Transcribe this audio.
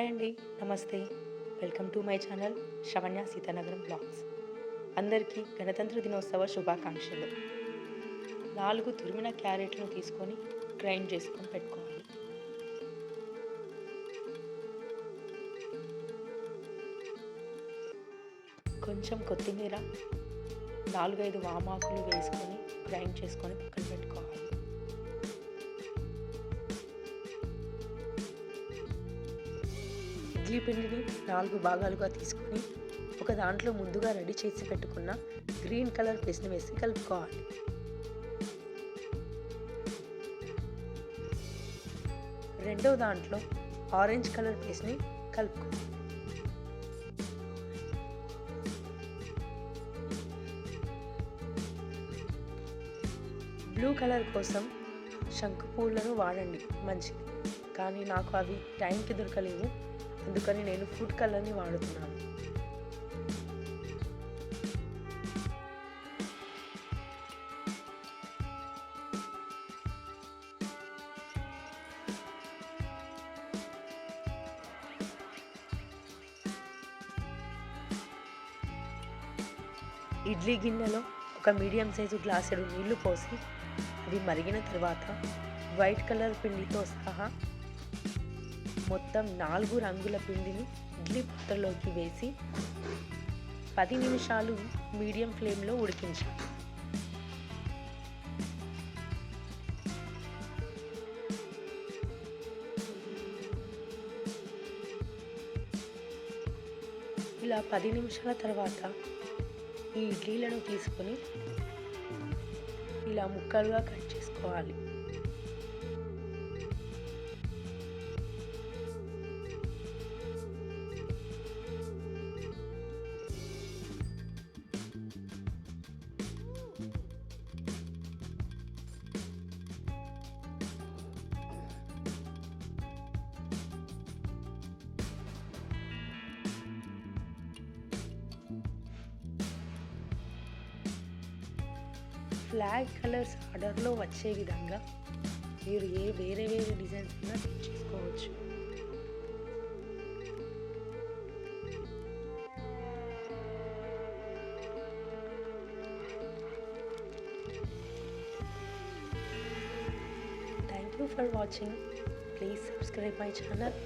Hi అండి. నమస్తే. Welcome to my channel Sravanya Seethanagaram blogs. అందరికీ గణతంత్ర దినోత్సవ శుభాకాంక్షలు. 4 తురిమిన క్యారెట్‌లను తీసుకొని గ్రైండ్ చేసుకొని పెట్టుకోవాలి. కొంచెం కొత్తిమీర, 4, 5 వామాకులు వేసుకొని గ్రైండ్ చేసుకొని పక్కన పెట్టుకోవాలి. ఇడ్లీ పిండిని 4 భాగాలుగా తీసుకొని ఒక దాంట్లో ముందుగా రెడీ చేసి పెట్టుకున్న గ్రీన్ కలర్ పేస్ట్ని వేసి కలుపుకోవాలి. రెండో దాంట్లో ఆరెంజ్ కలర్ పేస్ట్ని కలుపుకోవాలి. బ్లూ కలర్ కోసం శంకు పూలను వాడండి, మంచిది. కానీ నాకు అవి టైంకి దొరకలేవు, అందుకని నేను ఫుడ్ కలర్ని వాడుతున్నాను. ఇడ్లీ గిన్నెలో ఒక మీడియం సైజు గ్లాసుడు నీళ్లు పోసి అవి మరిగిన తర్వాత వైట్ కలర్ పిండితో సహా మొత్తం 4 రంగుల పిండిని ఇడ్లీ పాత్రలోకి వేసి 10 నిమిషాలు మీడియం ఫ్లేమ్లో ఉడికించాలి. ఇలా 10 నిమిషాల తర్వాత ఈ ఇడ్లీలను తీసుకొని ఇలా ముక్కలుగా కట్ చేసుకోవాలి. ఫ్లాగ్ కలర్స్ ఆర్డర్లో వచ్చే విధంగా మీరు వేరే డిజైన్స్ అయినా సెట్ చేసుకోవచ్చు. Thank you for watching. Please subscribe my channel.